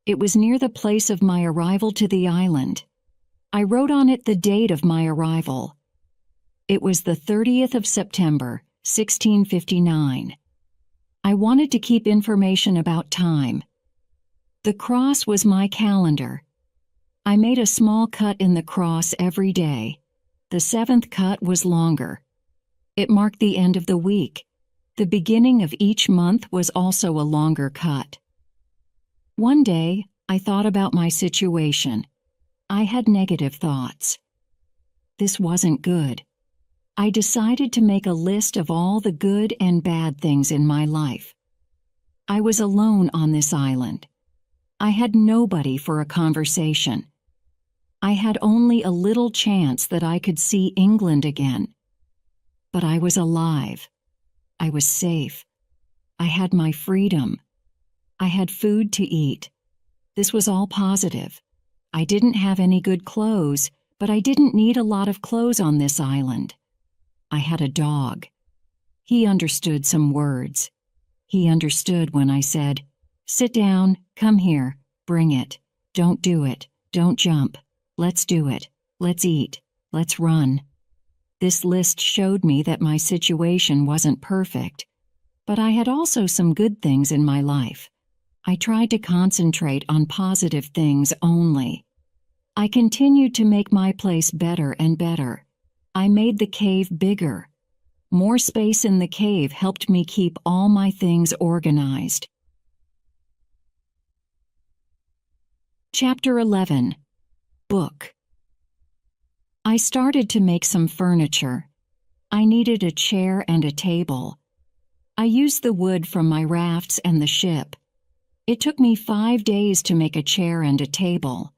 It was near the place of my arrival to the island. I wrote on it the date of my arrival. It was the 30th of September, 1659. I wanted to keep information about time. The cross was my calendar. I made a small cut in the cross every day. The 7th cut was longer. It marked the end of the week. The beginning of each month was also a longer cut. One day, I thought about my situation. I had negative thoughts. This wasn't good. I decided to make a list of all the good and bad things in my life. I was alone on this island. I had nobody for a conversation. I had only a little chance that I could see England again. But I was alive. I was safe. I had my freedom. I had food to eat. This was all positive. I didn't have any good clothes, but I didn't need a lot of clothes on this island. I had a dog. He understood some words. He understood when I said, "Sit down, come here, bring it, don't do it, don't jump, let's do it, let's eat, let's run." This list showed me that my situation wasn't perfect, but I had also some good things in my life. I tried to concentrate on positive things only. I continued to make my place better and better. I made the cave bigger. More space in the cave helped me keep all my things organized. Chapter 11. Book. I started to make some furniture. I needed a chair and a table. I used the wood from my rafts and the ship. It took me 5 days to make a chair and a table.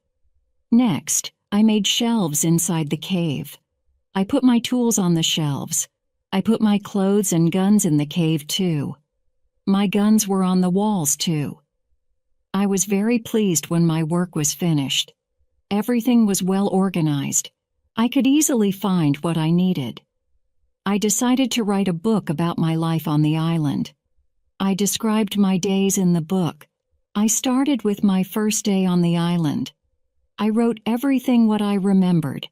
Next, I made shelves inside the cave. I put my tools on the shelves. I put my clothes and guns in the cave too. My guns were on the walls too. I was very pleased when my work was finished. Everything was well organized. I could easily find what I needed. I decided to write a book about my life on the island. I described my days in the book. I started with my first day on the island. I wrote everything what I remembered.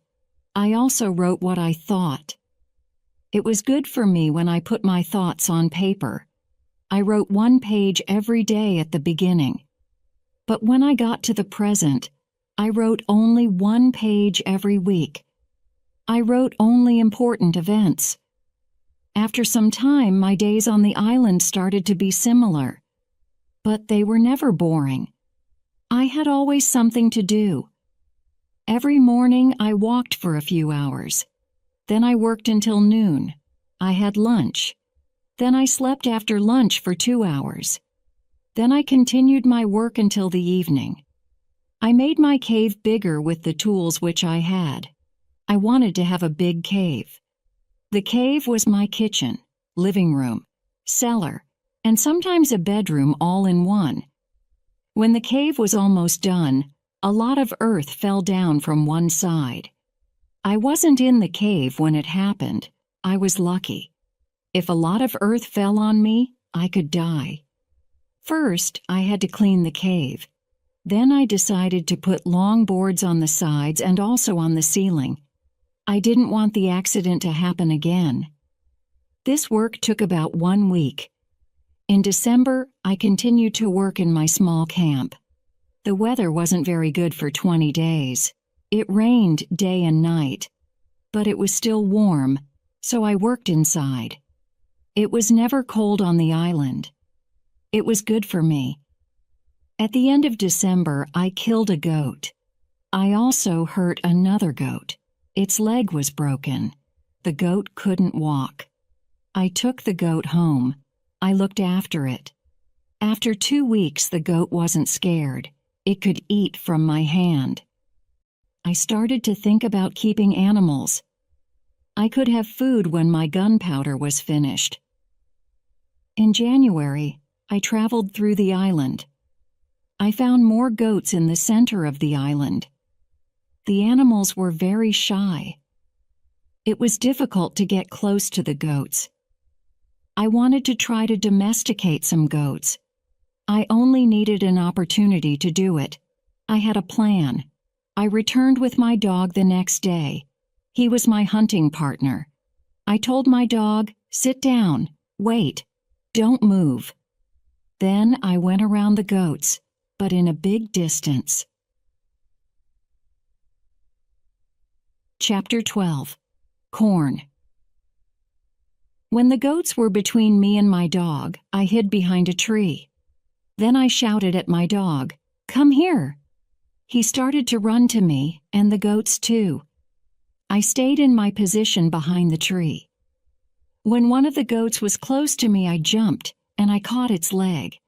I also wrote what I thought. It was good for me when I put my thoughts on paper. I wrote 1 page every day at the beginning. But when I got to the present, I wrote only 1 page every week. I wrote only important events. After some time, my days on the island started to be similar. But they were never boring. I had always something to do. Every morning, I walked for a few hours. Then I worked until noon. I had lunch. Then I slept after lunch for 2 hours. Then I continued my work until the evening. I made my cave bigger with the tools which I had. I wanted to have a big cave. The cave was my kitchen, living room, cellar, and sometimes a bedroom all in one. When the cave was almost done, a lot of earth fell down from one side. I wasn't in the cave when it happened. I was lucky. If a lot of earth fell on me, I could die. First, I had to clean the cave. Then I decided to put long boards on the sides and also on the ceiling. I didn't want the accident to happen again. This work took about 1 week. In December, I continued to work in my small camp. The weather wasn't very good for 20 days. It rained day and night. But it was still warm, so I worked inside. It was never cold on the island. It was good for me. At the end of December, I killed a goat. I also hurt another goat. Its leg was broken. The goat couldn't walk. I took the goat home. I looked after it. After 2 weeks, the goat wasn't scared. It could eat from my hand. I started to think about keeping animals. I could have food when my gunpowder was finished. In January, I traveled through the island. I found more goats in the center of the island. The animals were very shy. It was difficult to get close to the goats. I wanted to try to domesticate some goats. I only needed an opportunity to do it. I had a plan. I returned with my dog the next day. He was my hunting partner. I told my dog, "Sit down, wait, don't move." Then I went around the goats, but in a big distance. Chapter 12. Corn. When the goats were between me and my dog, I hid behind a tree. Then I shouted at my dog, "Come here!" He started to run to me, and the goats too. I stayed in my position behind the tree. When one of the goats was close to me, I jumped, and I caught its leg.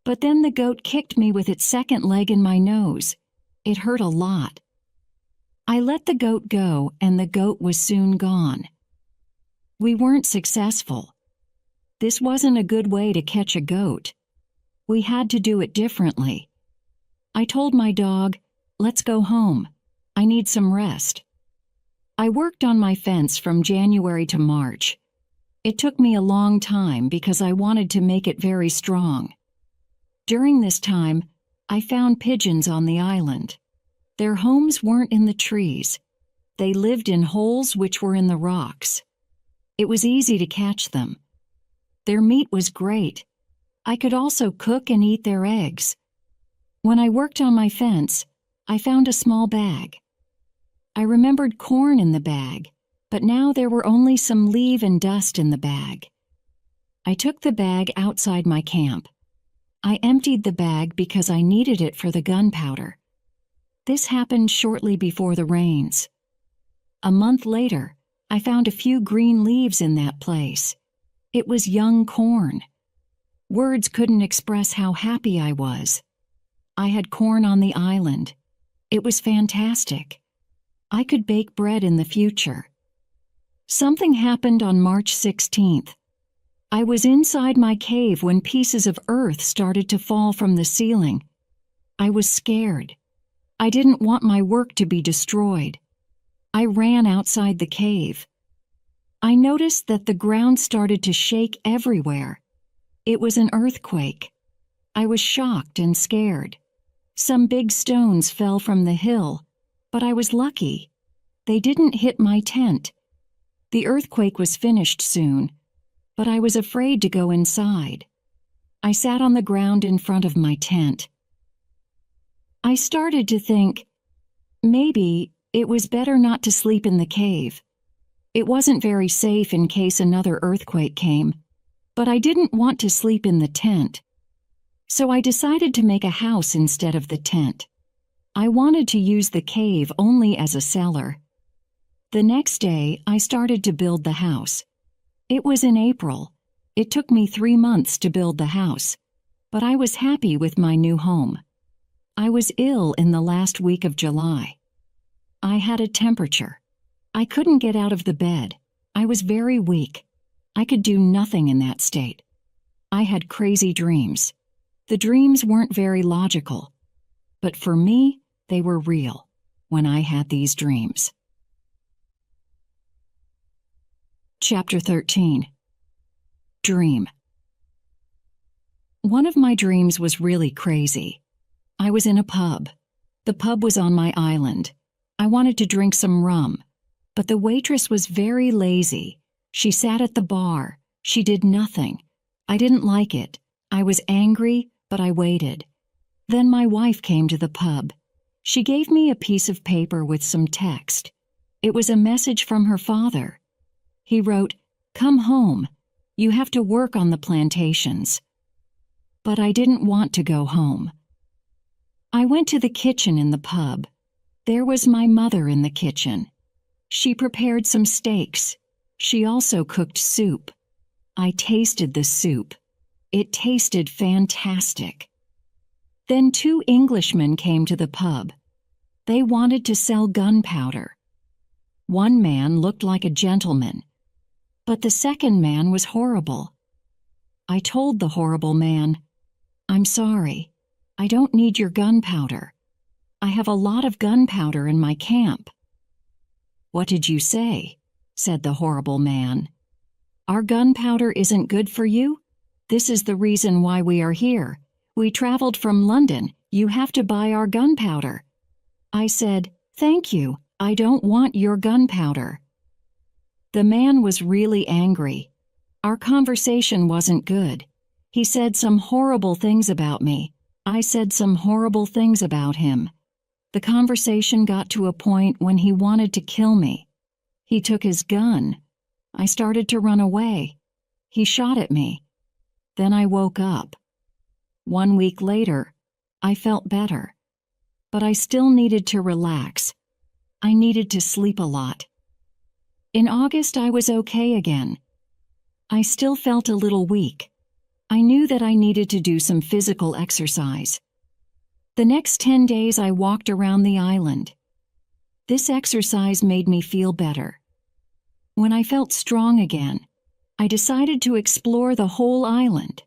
But then the goat kicked me with its second leg in my nose. It hurt a lot. I let the goat go, and the goat was soon gone. We weren't successful. This wasn't a good way to catch a goat. We had to do it differently. I told my dog, "Let's go home. I need some rest." I worked on my fence from January to March. It took me a long time because I wanted to make it very strong. During this time, I found pigeons on the island. Their homes weren't in the trees. They lived in holes which were in the rocks. It was easy to catch them. Their meat was great. I could also cook and eat their eggs. When I worked on my fence, I found a small bag. I remembered corn in the bag, but now there were only some leaf and dust in the bag. I took the bag outside my camp. I emptied the bag because I needed it for the gunpowder. This happened shortly before the rains. A month later, I found a few green leaves in that place. It was young corn. Words couldn't express how happy I was. I had corn on the island. It was fantastic. I could bake bread in the future. Something happened on March 16th. I was inside my cave when pieces of earth started to fall from the ceiling. I was scared. I didn't want my work to be destroyed. I ran outside the cave. I noticed that the ground started to shake everywhere. It was an earthquake. I was shocked and scared. Some big stones fell from the hill, but I was lucky. They didn't hit my tent. The earthquake was finished soon, but I was afraid to go inside. I sat on the ground in front of my tent. I started to think, maybe it was better not to sleep in the cave. It wasn't very safe in case another earthquake came, but I didn't want to sleep in the tent. So I decided to make a house instead of the tent. I wanted to use the cave only as a cellar. The next day, I started to build the house. It was in April. It took me 3 months to build the house, but I was happy with my new home. I was ill in the last week of July. I had a temperature. I couldn't get out of the bed. I was very weak. I could do nothing in that state. I had crazy dreams. The dreams weren't very logical, but for me, they were real when I had these dreams. Chapter 13. Dream. One of my dreams was really crazy. I was in a pub. The pub was on my island. I wanted to drink some rum, but the waitress was very lazy. She sat at the bar. She did nothing. I didn't like it. I was angry, but I waited. Then my wife came to the pub. She gave me a piece of paper with some text. It was a message from her father. He wrote, "Come home. You have to work on the plantations." But I didn't want to go home. I went to the kitchen in the pub. There was my mother in the kitchen. She prepared some steaks. She also cooked soup. I tasted the soup. It tasted fantastic. Then 2 Englishmen came to the pub. They wanted to sell gunpowder. One man looked like a gentleman, but the second man was horrible. I told the horrible man, "I'm sorry. I don't need your gunpowder. I have a lot of gunpowder in my camp." "What did you say?" said the horrible man. "Our gunpowder isn't good for you? This is the reason why we are here. "We traveled from London. You have to buy our gunpowder." I said, "Thank you, I don't want your gunpowder." The man was really angry. Our conversation wasn't good. He said some horrible things about me. I said some horrible things about him. The conversation got to a point when he wanted to kill me. He took his gun. I started to run away. He shot at me. Then I woke up. 1 week later, I felt better. But I still needed to relax. I needed to sleep a lot. In August, I was okay again. I still felt a little weak. I knew that I needed to do some physical exercise. The next 10 days, I walked around the island. This exercise made me feel better. When I felt strong again, I decided to explore the whole island.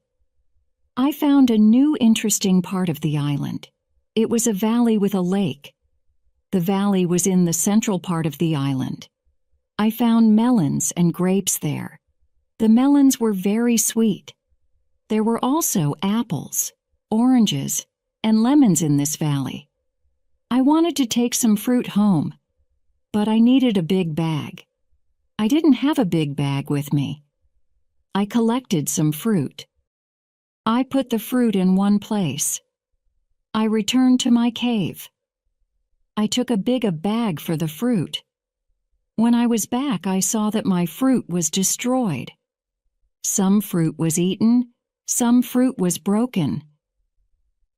I found a new interesting part of the island. It was a valley with a lake. The valley was in the central part of the island. I found melons and grapes there. The melons were very sweet. There were also apples, oranges, and lemons in this valley. I wanted to take some fruit home, but I needed a big bag. I didn't have a big bag with me. I collected some fruit. I put the fruit in one place. I returned to my cave. I took a big bag for the fruit. When I was back, I saw that my fruit was destroyed. Some fruit was eaten, some fruit was broken.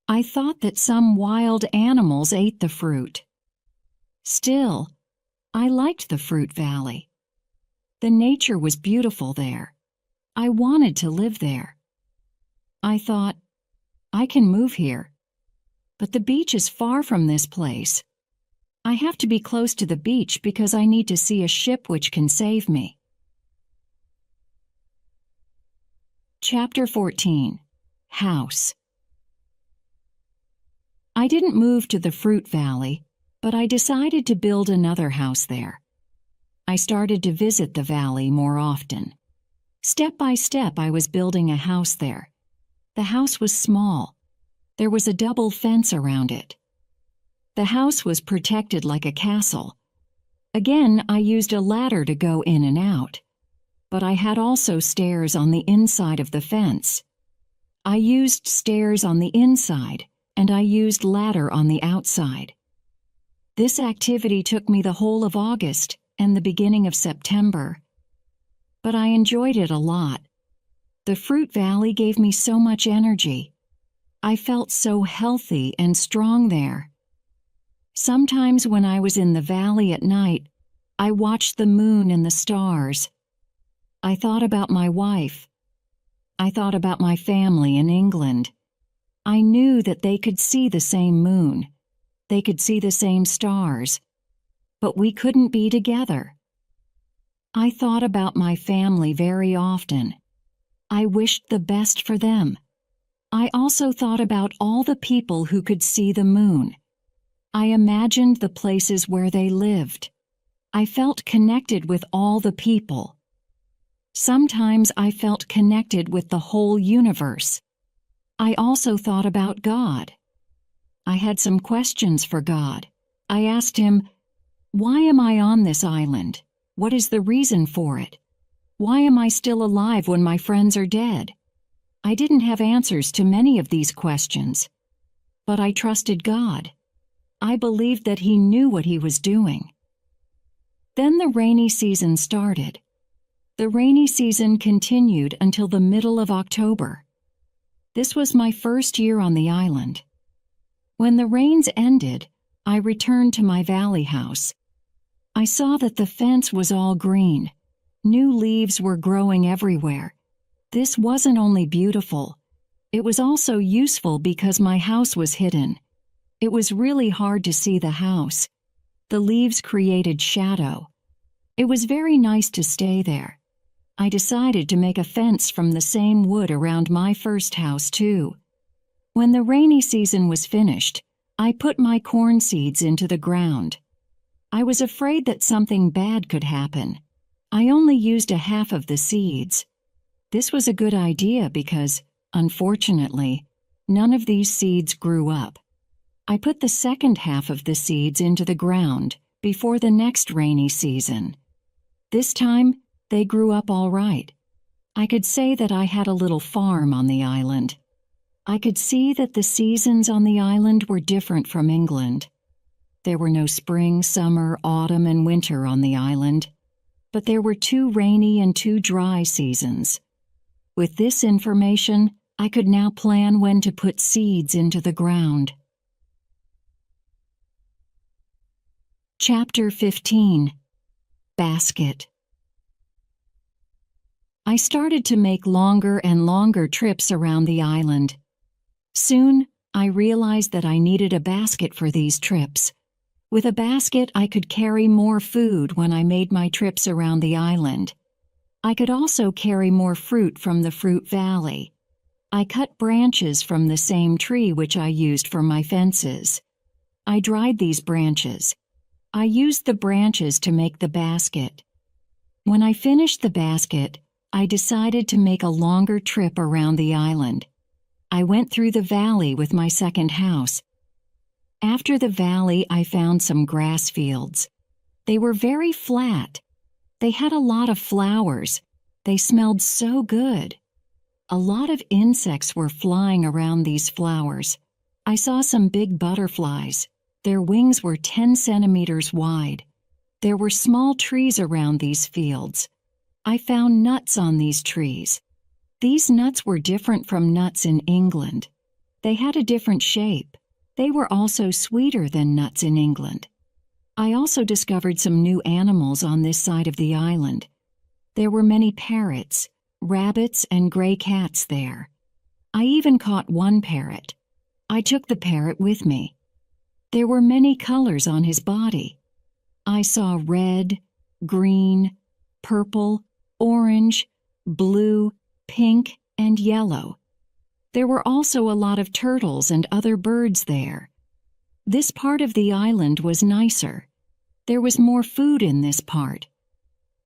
I thought that some wild animals ate the fruit. Still, I liked the fruit valley. The nature was beautiful there. I wanted to live there. I thought, I can move here. But the beach is far from this place. I have to be close to the beach because I need to see a ship which can save me. Chapter 14. House. I didn't move to the fruit valley, but I decided to build another house there. I started to visit the valley more often. Step by step, I was building a house there. The house was small. There was a double fence around it. The house was protected like a castle. Again, I used a ladder to go in and out. But I had also stairs on the inside of the fence. I used stairs on the inside, and I used ladder on the outside. This activity took me the whole of August and the beginning of September. But I enjoyed it a lot. The fruit valley gave me so much energy. I felt so healthy and strong there. Sometimes when I was in the valley at night, I watched the moon and the stars. I thought about my wife. I thought about my family in England. I knew that they could see the same moon. They could see the same stars. But we couldn't be together. I thought about my family very often. I wished the best for them. I also thought about all the people who could see the moon. I imagined the places where they lived. I felt connected with all the people. Sometimes I felt connected with the whole universe. I also thought about God. I had some questions for God. I asked him, "Why am I on this island? What is the reason for it? Why am I still alive when my friends are dead?" I didn't have answers to many of these questions, but I trusted God. I believed that He knew what He was doing. Then the rainy season started. The rainy season continued until the middle of October. This was my first year on the island. When the rains ended, I returned to my valley house. I saw that the fence was all green. New leaves were growing everywhere. This wasn't only beautiful, it was also useful because my house was hidden. It was really hard to see the house. The leaves created shadow. It was very nice to stay there. I decided to make a fence from the same wood around my first house, too. When the rainy season was finished, I put my corn seeds into the ground. I was afraid that something bad could happen. I only used a half of the seeds. This was a good idea because, unfortunately, None of these seeds grew up. I put the second half of the seeds into the ground before the next rainy season. This time, they grew up all right. I could say that I had a little farm on the island. I could see that the seasons on the island were different from England. There were no spring, summer, autumn, and winter on the island, but there were 2 rainy and 2 dry seasons. With this information, I could now plan when to put seeds into the ground. Chapter 15. Basket. I started to make longer and longer trips around the island. Soon, I realized that I needed a basket for these trips. With a basket, I could carry more food when I made my trips around the island. I could also carry more fruit from the fruit valley. I cut branches from the same tree which I used for my fences. I dried these branches. I used the branches to make the basket. When I finished the basket, I decided to make a longer trip around the island. I went through the valley with my second house. After the valley, I found some grass fields. They were very flat. They had a lot of flowers. They smelled so good. A lot of insects were flying around these flowers. I saw some big butterflies. Their wings were 10 centimeters wide. There were small trees around these fields. I found nuts on these trees. These nuts were different from nuts in England. They had a different shape. They were also sweeter than nuts in England. I also discovered some new animals on this side of the island. There were many parrots, rabbits, and gray cats there. I even caught one parrot. I took the parrot with me. There were many colors on his body. I saw red, green, purple, orange, blue, pink, and yellow. There were also a lot of turtles and other birds there. This part of the island was nicer. There was more food in this part.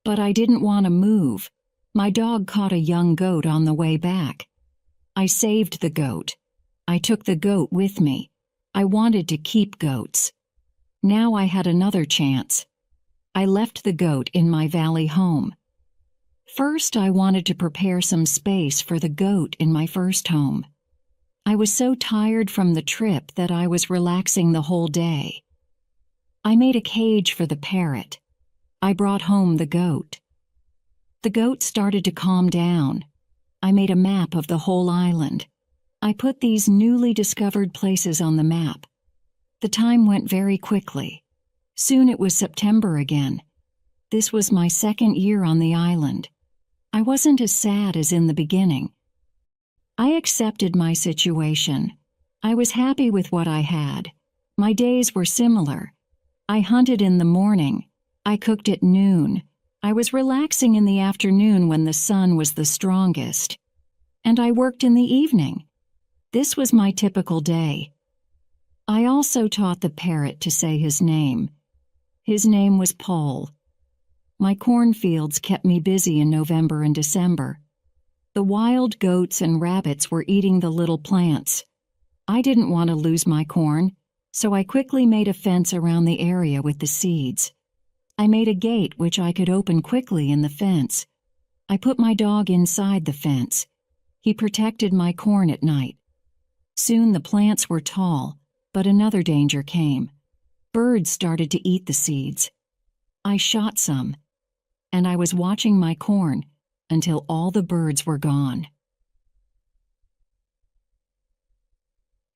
But I didn't want to move. My dog caught a young goat on the way back. I saved the goat. I took the goat with me. I wanted to keep goats. Now I had another chance. I left the goat in my valley home. First, I wanted to prepare some space for the goat in my first home. I was so tired from the trip that I was relaxing the whole day. I made a cage for the parrot. I brought home the goat. The goat started to calm down. I made a map of the whole island. I put these newly discovered places on the map. The time went very quickly. Soon it was September again. This was my second year on the island. I wasn't as sad as in the beginning. I accepted my situation. I was happy with what I had. My days were similar. I hunted in the morning. I cooked at noon. I was relaxing in the afternoon when the sun was the strongest. And I worked in the evening. This was my typical day. I also taught the parrot to say his name. His name was Paul. My cornfields kept me busy in November and December. The wild goats and rabbits were eating the little plants. I didn't want to lose my corn, so I quickly made a fence around the area with the seeds. I made a gate which I could open quickly in the fence. I put my dog inside the fence. He protected my corn at night. Soon the plants were tall, but another danger came. Birds started to eat the seeds. I shot some, and I was watching my corn until all the birds were gone.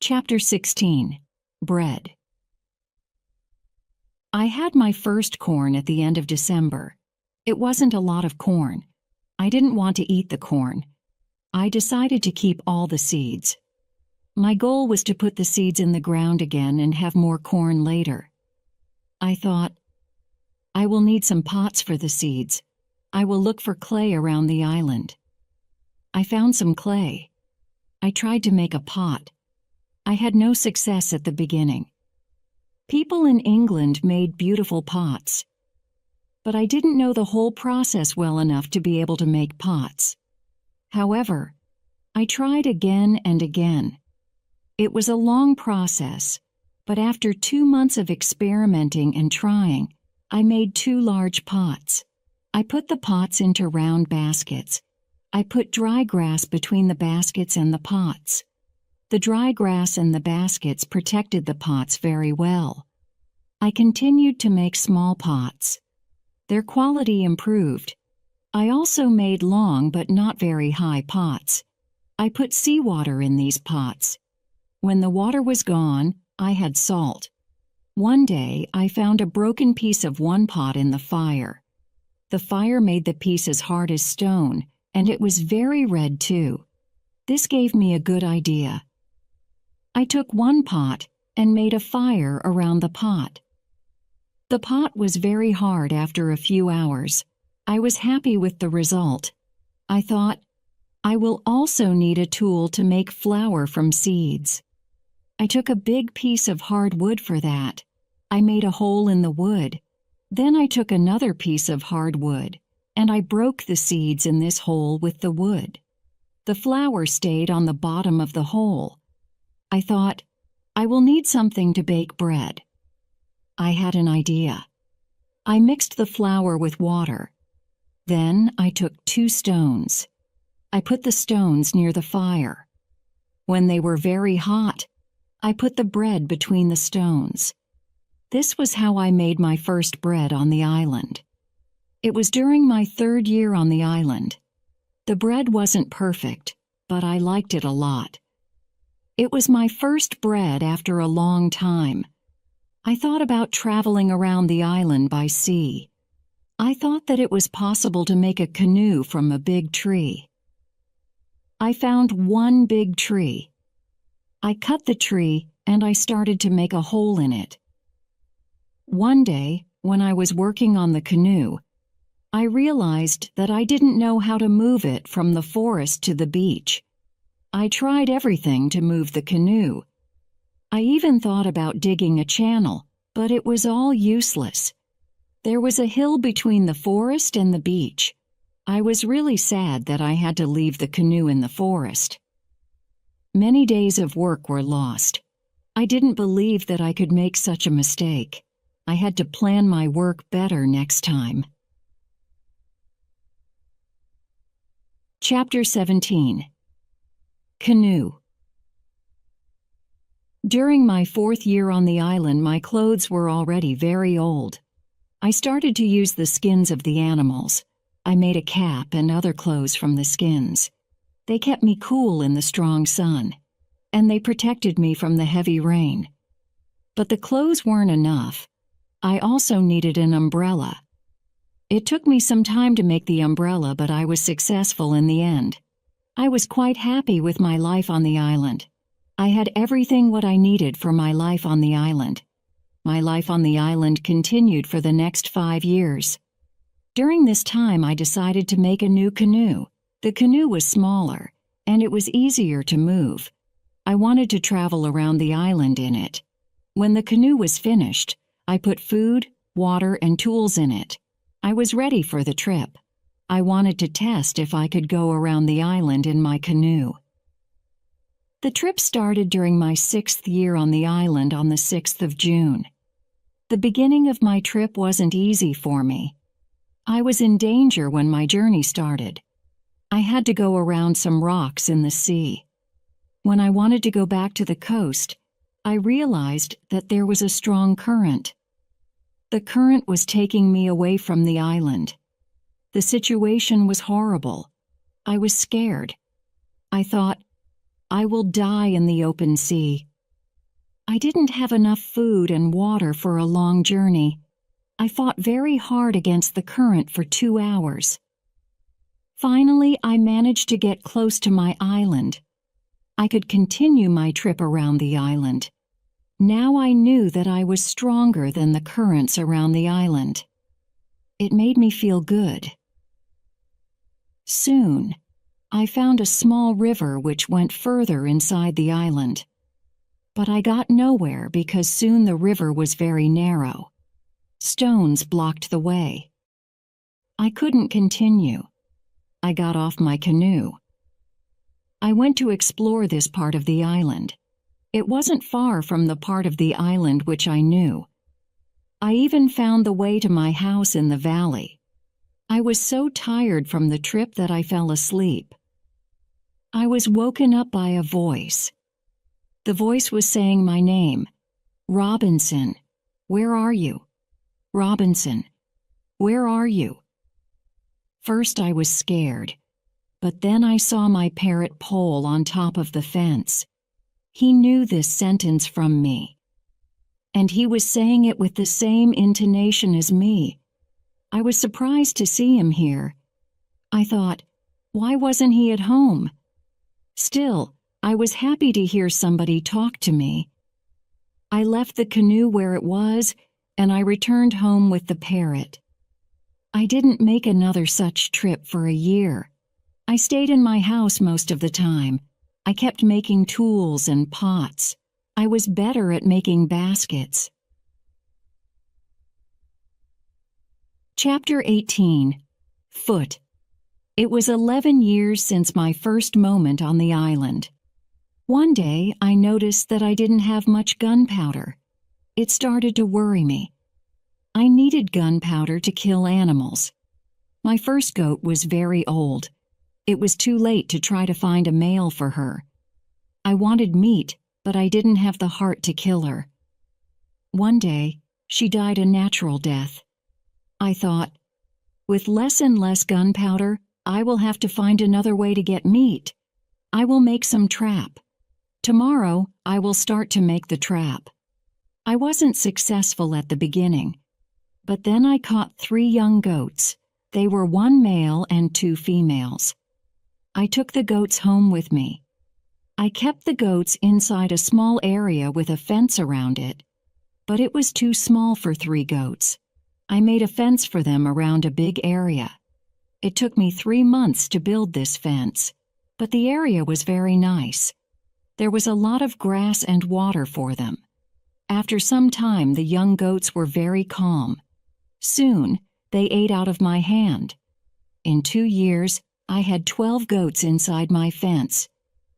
Chapter 16. Bread. I had my first corn at the end of December. It wasn't a lot of corn. I didn't want to eat the corn. I decided to keep all the seeds. My goal was to put the seeds in the ground again and have more corn later. I thought, I will need some pots for the seeds. I will look for clay around the island. I found some clay. I tried to make a pot. I had no success at the beginning. People in England made beautiful pots. But I didn't know the whole process well enough to be able to make pots. However, I tried again and again. It was a long process, but after 2 months of experimenting and trying, I made 2 large pots. I put the pots into round baskets. I put dry grass between the baskets and the pots. The dry grass and the baskets protected the pots very well. I continued to make small pots. Their quality improved. I also made long but not very high pots. I put seawater in these pots. When the water was gone, I had salt. One day, I found a broken piece of one pot in the fire. The fire made the piece as hard as stone, and it was very red too. This gave me a good idea. I took one pot and made a fire around the pot. The pot was very hard after a few hours. I was happy with the result. I thought, I will also need a tool to make flour from seeds. I took a big piece of hard wood for that. I made a hole in the wood. Then I took another piece of hard wood, and I broke the seeds in this hole with the wood. The flour stayed on the bottom of the hole. I thought, I will need something to bake bread. I had an idea. I mixed the flour with water. Then I took 2 stones. I put the stones near the fire. When they were very hot, I put the bread between the stones. This was how I made my first bread on the island. It was during my 3rd year on the island. The bread wasn't perfect, but I liked it a lot. It was my first bread after a long time. I thought about traveling around the island by sea. I thought that it was possible to make a canoe from a big tree. I found one big tree. I cut the tree and I started to make a hole in it. One day, when I was working on the canoe, I realized that I didn't know how to move it from the forest to the beach. I tried everything to move the canoe. I even thought about digging a channel, but it was all useless. There was a hill between the forest and the beach. I was really sad that I had to leave the canoe in the forest. Many days of work were lost. I didn't believe that I could make such a mistake. I had to plan my work better next time. Chapter 17. Canoe. During my 4th year on the island, my clothes were already very old. I started to use the skins of the animals. I made a cap and other clothes from the skins. They kept me cool in the strong sun, and they protected me from the heavy rain. But the clothes weren't enough. I also needed an umbrella. It took me some time to make the umbrella, but I was successful in the end. I was quite happy with my life on the island. I had everything what I needed for my life on the island. My life on the island continued for the next 5 years. During this time, I decided to make a new canoe. The canoe was smaller, and it was easier to move. I wanted to travel around the island in it. When the canoe was finished, I put food, water, and tools in it. I was ready for the trip. I wanted to test if I could go around the island in my canoe. The trip started during my 6th year on the island on the 6th of June. The beginning of my trip wasn't easy for me. I was in danger when my journey started. I had to go around some rocks in the sea. When I wanted to go back to the coast, I realized that there was a strong current. The current was taking me away from the island. The situation was horrible. I was scared. I thought, I will die in the open sea. I didn't have enough food and water for a long journey. I fought very hard against the current for 2 hours. Finally, I managed to get close to my island. I could continue my trip around the island. Now I knew that I was stronger than the currents around the island. It made me feel good. Soon, I found a small river which went further inside the island. But I got nowhere because soon the river was very narrow. Stones blocked the way. I couldn't continue. I got off my canoe. I went to explore this part of the island. It wasn't far from the part of the island which I knew. I even found the way to my house in the valley. I was so tired from the trip that I fell asleep. I was woken up by a voice. The voice was saying my name. Robinson, where are you? Robinson, where are you? First I was scared, but then I saw my parrot pole on top of the fence. He knew this sentence from me, and he was saying it with the same intonation as me. I was surprised to see him here. I thought, why wasn't he at home? Still, I was happy to hear somebody talk to me. I left the canoe where it was, and I returned home with the parrot. I didn't make another such trip for a year. I stayed in my house most of the time. I kept making tools and pots. I was better at making baskets. Chapter 18. Foot. It was 11 years since my first moment on the island. One day, I noticed that I didn't have much gunpowder. It started to worry me. I needed gunpowder to kill animals. My first goat was very old. It was too late to try to find a male for her. I wanted meat, but I didn't have the heart to kill her. One day, she died a natural death. I thought, with less and less gunpowder, I will have to find another way to get meat. I will make some trap. Tomorrow, I will start to make the trap. I wasn't successful at the beginning, but then I caught 3 young goats. They were 1 male and 2 females. I took the goats home with me. I kept the goats inside a small area with a fence around it, but it was too small for 3 goats. I made a fence for them around a big area. It took me 3 months to build this fence, but the area was very nice. There was a lot of grass and water for them. After some time, the young goats were very calm. Soon, they ate out of my hand. In 2 years, I had 12 goats inside my fence,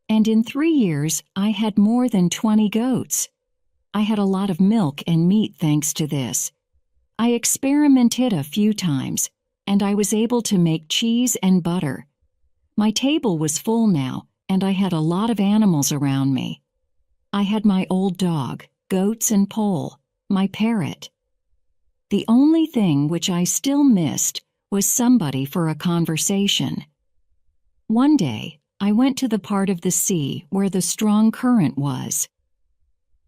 and in 3 years, I had more than 20 goats. I had a lot of milk and meat thanks to this. I experimented a few times, and I was able to make cheese and butter. My table was full now, and I had a lot of animals around me. I had my old dog, goats and pole, my parrot. The only thing which I still missed was somebody for a conversation. One day, I went to the part of the sea where the strong current was.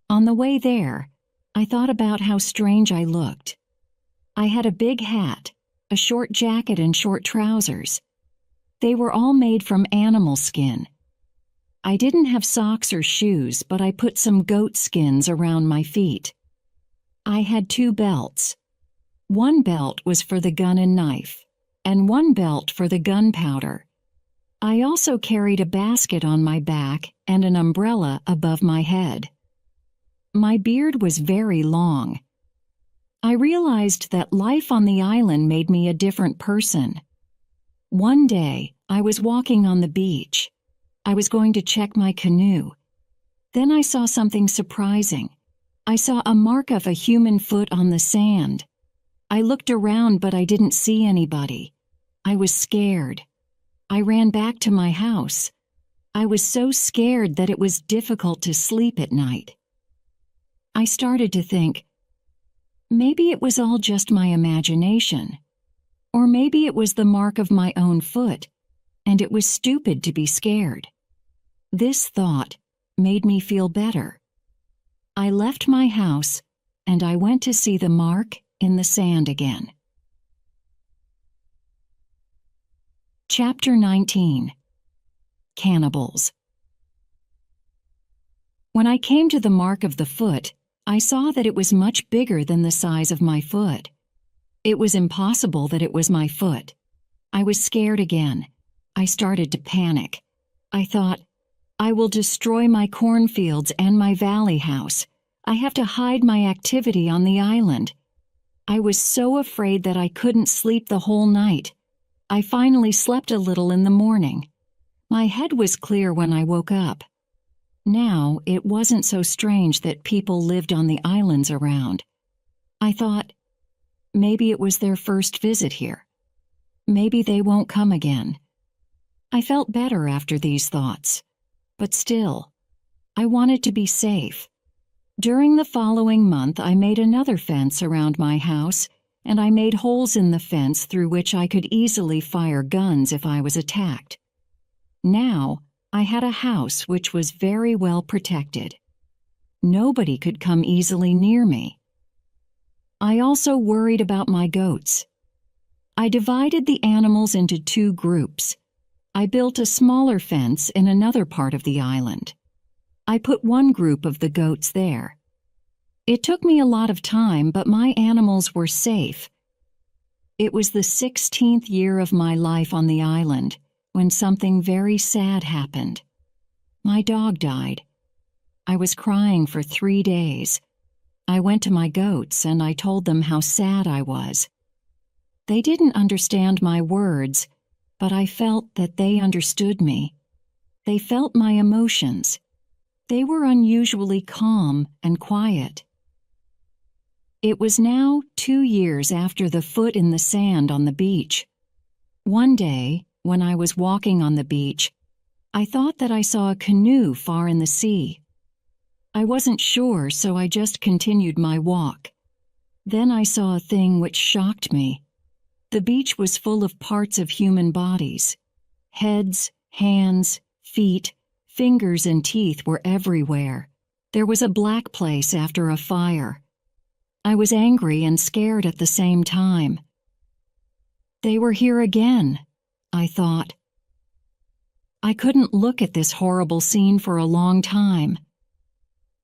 On the way there, I thought about how strange I looked. I had a big hat, a short jacket and short trousers. They were all made from animal skin. I didn't have socks or shoes, but I put some goat skins around my feet. I had 2 belts. One belt was for the gun and knife, and one belt for the gunpowder. I also carried a basket on my back and an umbrella above my head. My beard was very long. I realized that life on the island made me a different person. One day, I was walking on the beach. I was going to check my canoe. Then I saw something surprising. I saw a mark of a human foot on the sand. I looked around, but I didn't see anybody. I was scared. I ran back to my house. I was so scared that it was difficult to sleep at night. I started to think, maybe it was all just my imagination. Or maybe it was the mark of my own foot, and it was stupid to be scared. This thought made me feel better. I left my house, and I went to see the mark in the sand again. Chapter 19. Cannibals. When I came to the mark of the foot, I saw that it was much bigger than the size of my foot. It was impossible that it was my foot. I was scared again. I started to panic. I thought, I will destroy my cornfields and my valley house. I have to hide my activity on the island. I was so afraid that I couldn't sleep the whole night. I finally slept a little in the morning. My head was clear when I woke up. Now, it wasn't so strange that people lived on the islands around. I thought, maybe it was their first visit here. Maybe they won't come again. I felt better after these thoughts. But still, I wanted to be safe. During the following month, I made another fence around my house, and I made holes in the fence through which I could easily fire guns if I was attacked. Now, I had a house which was very well protected. Nobody could come easily near me. I also worried about my goats. I divided the animals into 2 groups. I built a smaller fence in another part of the island. I put one group of the goats there. It took me a lot of time, but my animals were safe. It was the 16th year of my life on the island when something very sad happened. My dog died. I was crying for 3 days. I went to my goats and I told them how sad I was. They didn't understand my words, but I felt that they understood me. They felt my emotions. They were unusually calm and quiet. It was now 2 years after the foot in the sand on the beach. One day, when I was walking on the beach, I thought that I saw a canoe far in the sea. I wasn't sure, so I just continued my walk. Then I saw a thing which shocked me. The beach was full of parts of human bodies. Heads, hands, feet, fingers and teeth were everywhere. There was a black place after a fire. I was angry and scared at the same time. They were here again, I thought. I couldn't look at this horrible scene for a long time.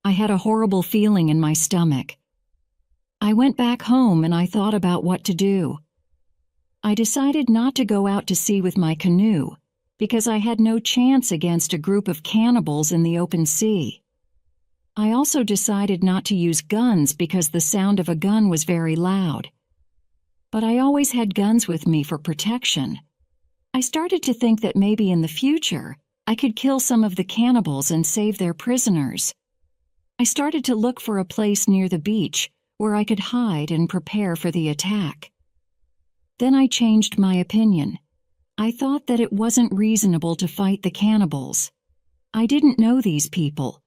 I had a horrible feeling in my stomach. I went back home and I thought about what to do. I decided not to go out to sea with my canoe because I had no chance against a group of cannibals in the open sea. I also decided not to use guns because the sound of a gun was very loud. But I always had guns with me for protection. I started to think that maybe in the future I could kill some of the cannibals and save their prisoners. I started to look for a place near the beach where I could hide and prepare for the attack. Then I changed my opinion. I thought that it wasn't reasonable to fight the cannibals. I didn't know these people.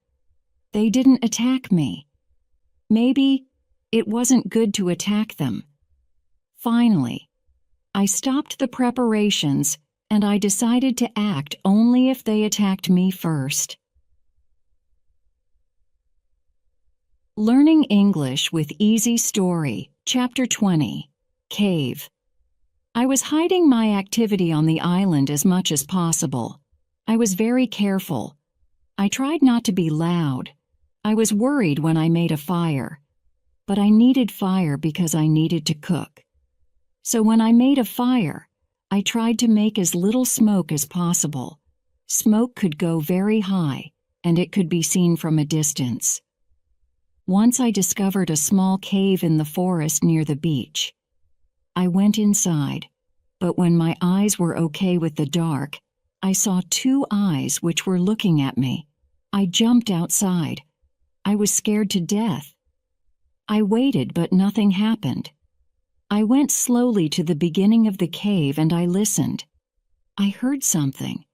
They didn't attack me. Maybe it wasn't good to attack them. Finally, I stopped the preparations and I decided to act only if they attacked me first. Learning English with Easy Story, Chapter 20, Cave. I was hiding my activity on the island as much as possible. I was very careful. I tried not to be loud. I was worried when I made a fire. But I needed fire because I needed to cook. So when I made a fire, I tried to make as little smoke as possible. Smoke could go very high, and it could be seen from a distance. Once I discovered a small cave in the forest near the beach. I went inside, but when my eyes were okay with the dark, I saw 2 eyes which were looking at me. I jumped outside. I was scared to death. I waited, but nothing happened. I went slowly to the beginning of the cave and I listened. I heard something.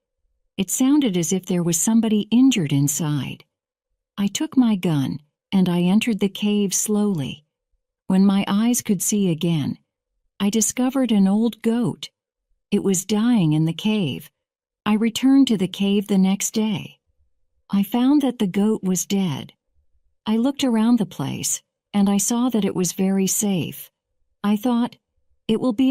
It sounded as if there was somebody injured inside. I took my gun and I entered the cave slowly. When my eyes could see again, I discovered an old goat. It was dying in the cave. I returned to the cave the next day. I found that the goat was dead. I looked around the place, and I saw that it was very safe. I thought, it will be a